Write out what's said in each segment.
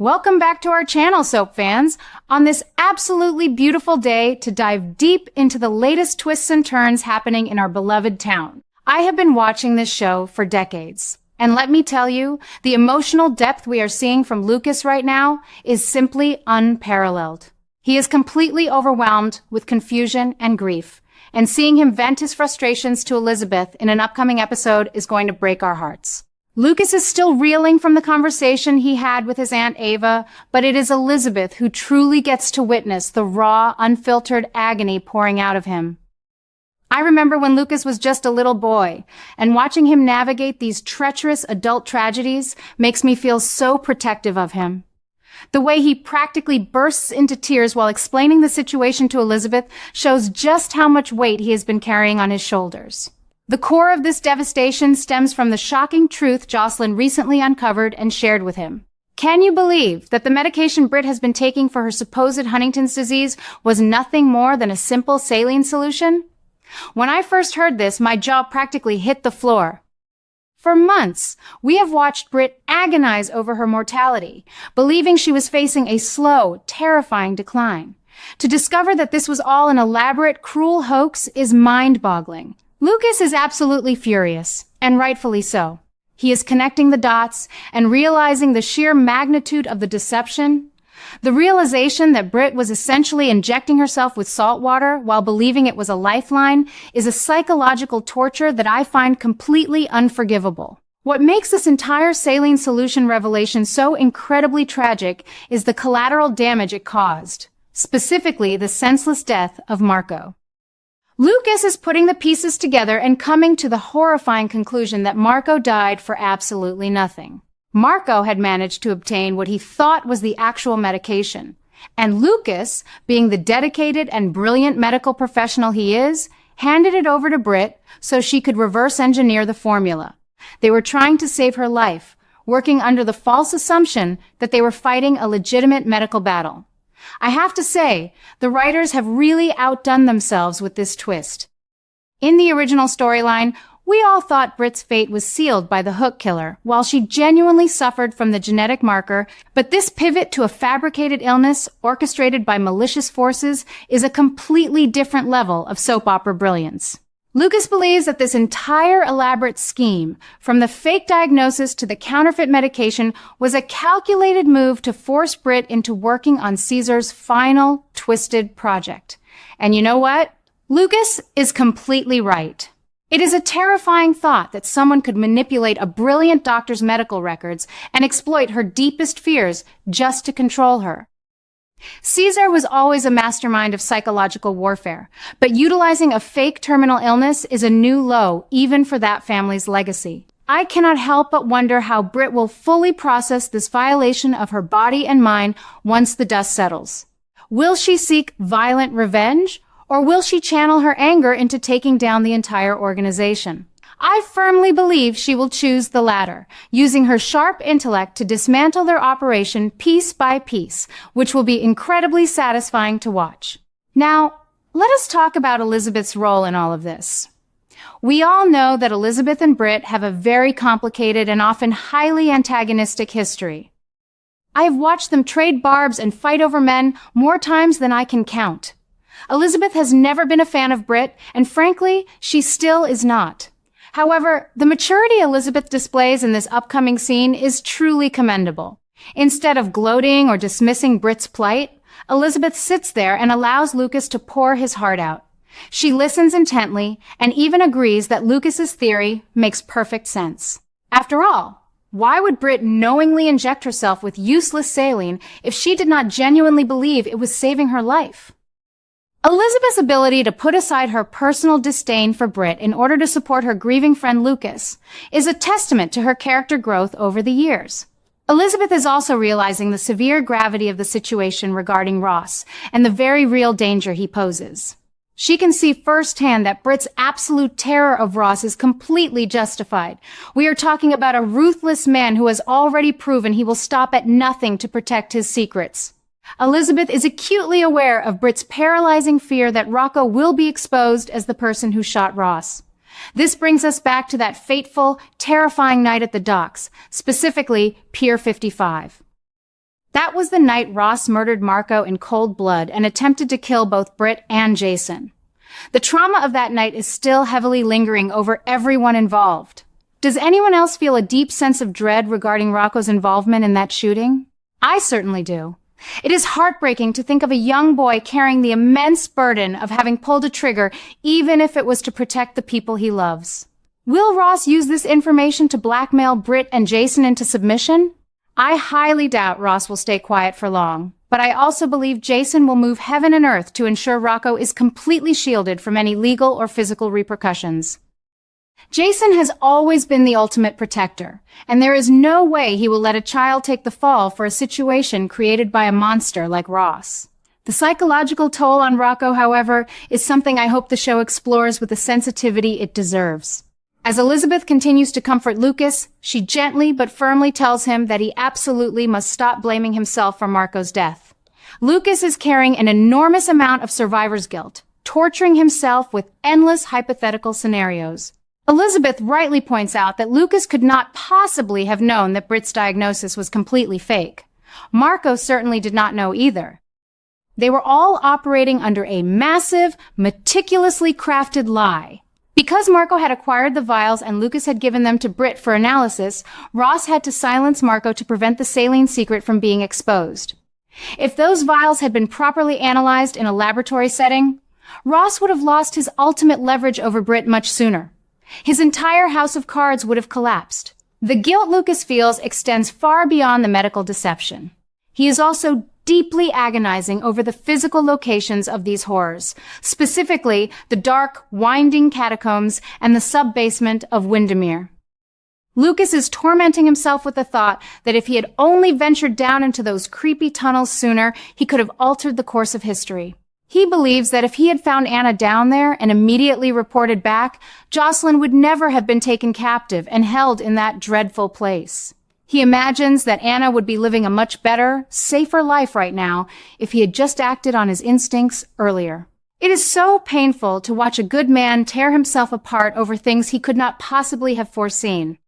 Welcome back to our channel, soap fans, on this absolutely beautiful day to dive deep into the latest twists and turns happening in our beloved town. I have been watching this show for decades, and let me tell you, the emotional depth we are seeing from Lucas right now is simply unparalleled. He is completely overwhelmed with confusion and grief, and seeing him vent his frustrations to Elizabeth in an upcoming episode is going to break our hearts. Lucas is still reeling from the conversation he had with his Aunt Ava, but it is Elizabeth who truly gets to witness the raw, unfiltered agony pouring out of him. I remember when Lucas was just a little boy, and watching him navigate these treacherous adult tragedies makes me feel so protective of him. The way he practically bursts into tears while explaining the situation to Elizabeth shows just how much weight he has been carrying on his shoulders. The core of this devastation stems from the shocking truth Jocelyn recently uncovered and shared with him. Can you believe that the medication Britt has been taking for her supposed Huntington's disease was nothing more than a simple saline solution? When I first heard this, my jaw practically hit the floor. For months, we have watched Britt agonize over her mortality, believing she was facing a slow, terrifying decline. To discover that this was all an elaborate, cruel hoax is mind-boggling. Lucas is absolutely furious, and rightfully so. He is connecting the dots and realizing the sheer magnitude of the deception. The realization that Britt was essentially injecting herself with salt water while believing it was a lifeline is a psychological torture that I find completely unforgivable. What makes this entire saline solution revelation so incredibly tragic is the collateral damage it caused, specifically the senseless death of Marco. Lucas is putting the pieces together and coming to the horrifying conclusion that Marco died for absolutely nothing. Marco had managed to obtain what he thought was the actual medication, and Lucas, being the dedicated and brilliant medical professional he is, handed it over to Britt so she could reverse engineer the formula. They were trying to save her life, working under the false assumption that they were fighting a legitimate medical battle. I have to say, the writers have really outdone themselves with this twist. In the original storyline, we all thought Britt's fate was sealed by the hook killer, while she genuinely suffered from the genetic marker, but this pivot to a fabricated illness orchestrated by malicious forces is a completely different level of soap opera brilliance. Lucas believes that this entire elaborate scheme, from the fake diagnosis to the counterfeit medication, was a calculated move to force Britt into working on Caesar's final twisted project. And you know what? Lucas is completely right. It is a terrifying thought that someone could manipulate a brilliant doctor's medical records and exploit her deepest fears just to control her. Caesar was always a mastermind of psychological warfare, but utilizing a fake terminal illness is a new low even for that family's legacy. I cannot help but wonder how Britt will fully process this violation of her body and mind once the dust settles. Will she seek violent revenge, or will she channel her anger into taking down the entire organization? I firmly believe she will choose the latter, using her sharp intellect to dismantle their operation piece by piece, which will be incredibly satisfying to watch. Now, let us talk about Elizabeth's role in all of this. We all know that Elizabeth and Britt have a very complicated and often highly antagonistic history. I have watched them trade barbs and fight over men more times than I can count. Elizabeth has never been a fan of Britt, and frankly, she still is not. However, the maturity Elizabeth displays in this upcoming scene is truly commendable. Instead of gloating or dismissing Britt's plight, Elizabeth sits there and allows Lucas to pour his heart out. She listens intently and even agrees that Lucas's theory makes perfect sense. After all, why would Britt knowingly inject herself with useless saline if she did not genuinely believe it was saving her life? Elizabeth's ability to put aside her personal disdain for Britt in order to support her grieving friend Lucas is a testament to her character growth over the years. Elizabeth is also realizing the severe gravity of the situation regarding Ross and the very real danger he poses. She can see firsthand that Britt's absolute terror of Ross is completely justified. We are talking about a ruthless man who has already proven he will stop at nothing to protect his secrets. Elizabeth is acutely aware of Britt's paralyzing fear that Rocco will be exposed as the person who shot Ross. This brings us back to that fateful, terrifying night at the docks, specifically Pier 55. That was the night Ross murdered Marco in cold blood and attempted to kill both Britt and Jason. The trauma of that night is still heavily lingering over everyone involved. Does anyone else feel a deep sense of dread regarding Rocco's involvement in that shooting? I certainly do. It is heartbreaking to think of a young boy carrying the immense burden of having pulled a trigger, even if it was to protect the people he loves. Will Ross use this information to blackmail Britt and Jason into submission? I highly doubt Ross will stay quiet for long, but I also believe Jason will move heaven and earth to ensure Rocco is completely shielded from any legal or physical repercussions. Jason has always been the ultimate protector, and there is no way he will let a child take the fall for a situation created by a monster like Ross. The psychological toll on Rocco, however, is something I hope the show explores with the sensitivity it deserves. As Elizabeth continues to comfort Lucas, she gently but firmly tells him that he absolutely must stop blaming himself for Marco's death. Lucas is carrying an enormous amount of survivor's guilt, torturing himself with endless hypothetical scenarios. Elizabeth rightly points out that Lucas could not possibly have known that Britt's diagnosis was completely fake. Marco certainly did not know either. They were all operating under a massive, meticulously crafted lie. Because Marco had acquired the vials and Lucas had given them to Britt for analysis, Ross had to silence Marco to prevent the saline secret from being exposed. If those vials had been properly analyzed in a laboratory setting, Ross would have lost his ultimate leverage over Britt much sooner. His entire house of cards would have collapsed. The guilt Lucas feels extends far beyond the medical deception. He is also deeply agonizing over the physical locations of these horrors, specifically the dark, winding catacombs and the sub-basement of Windermere. Lucas is tormenting himself with the thought that if he had only ventured down into those creepy tunnels sooner, he could have altered the course of history. He believes that if he had found Anna down there and immediately reported back, Jocelyn would never have been taken captive and held in that dreadful place. He imagines that Anna would be living a much better, safer life right now if he had just acted on his instincts earlier. It is so painful to watch a good man tear himself apart over things he could not possibly have foreseen.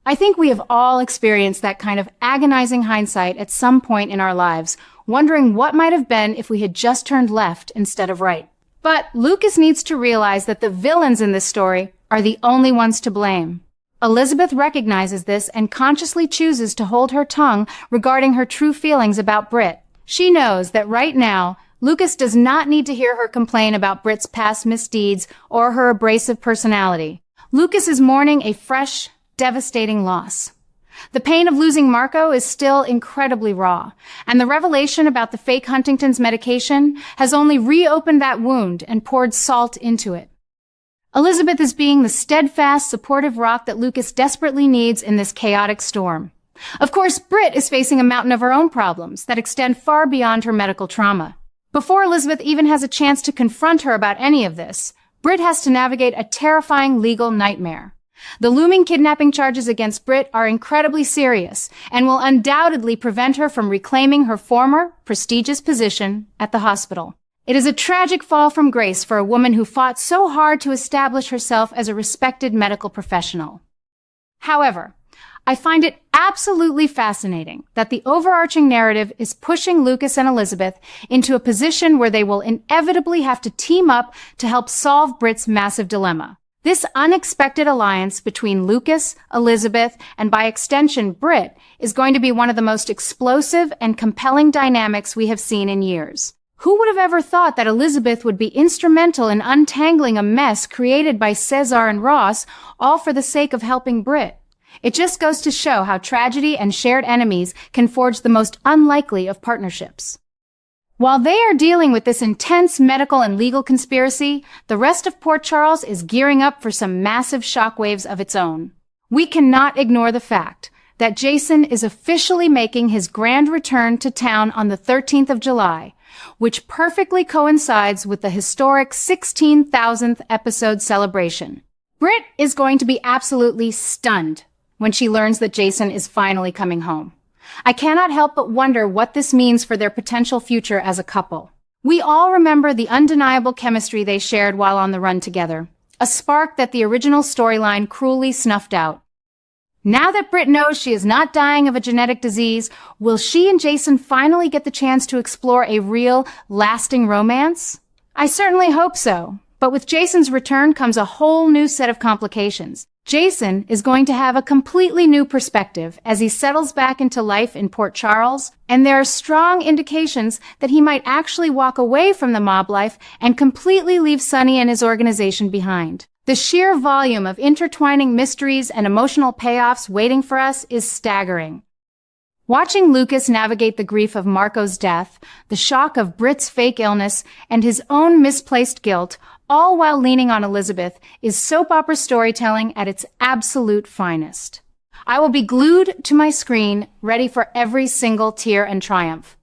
I think we have all experienced that kind of agonizing hindsight at some point in our lives, wondering what might have been if we had just turned left instead of right. But Lucas needs to realize that the villains in this story are the only ones to blame. Elizabeth recognizes this and consciously chooses to hold her tongue regarding her true feelings about Britt. She knows that right now, Lucas does not need to hear her complain about Britt's past misdeeds or her abrasive personality. Lucas is mourning a fresh, devastating loss. The pain of losing Marco is still incredibly raw, and the revelation about the fake Huntington's medication has only reopened that wound and poured salt into it. Elizabeth is being the steadfast, supportive rock that Lucas desperately needs in this chaotic storm. Of course, Britt is facing a mountain of her own problems that extend far beyond her medical trauma. Before Elizabeth even has a chance to confront her about any of this, Britt has to navigate a terrifying legal nightmare. The looming kidnapping charges against Britt are incredibly serious and will undoubtedly prevent her from reclaiming her former, prestigious position at the hospital. It is a tragic fall from grace for a woman who fought so hard to establish herself as a respected medical professional. However, I find it absolutely fascinating that the overarching narrative is pushing Lucas and Elizabeth into a position where they will inevitably have to team up to help solve Britt's massive dilemma. This unexpected alliance between Lucas, Elizabeth, and by extension Britt is going to be one of the most explosive and compelling dynamics we have seen in years. Who would have ever thought that Elizabeth would be instrumental in untangling a mess created by Cesar and Ross, all for the sake of helping Britt? It just goes to show how tragedy and shared enemies can forge the most unlikely of partnerships. While they are dealing with this intense medical and legal conspiracy, the rest of Port Charles is gearing up for some massive shockwaves of its own. We cannot ignore the fact that Jason is officially making his grand return to town on the 13th of July, which perfectly coincides with the historic 16,000th episode celebration. Britt is going to be absolutely stunned when she learns that Jason is finally coming home. I cannot help but wonder what this means for their potential future as a couple. We all remember the undeniable chemistry they shared while on the run together, a spark that the original storyline cruelly snuffed out. Now that Britt knows she is not dying of a genetic disease, will she and Jason finally get the chance to explore a real, lasting romance? I certainly hope so. But with Jason's return comes a whole new set of complications. Jason is going to have a completely new perspective as he settles back into life in Port Charles, and there are strong indications that he might actually walk away from the mob life and completely leave Sonny and his organization behind. The sheer volume of intertwining mysteries and emotional payoffs waiting for us is staggering. Watching Lucas navigate the grief of Marco's death, the shock of Britt's fake illness, and his own misplaced guilt, all while leaning on Elizabeth, is soap opera storytelling at its absolute finest. I will be glued to my screen, ready for every single tear and triumph.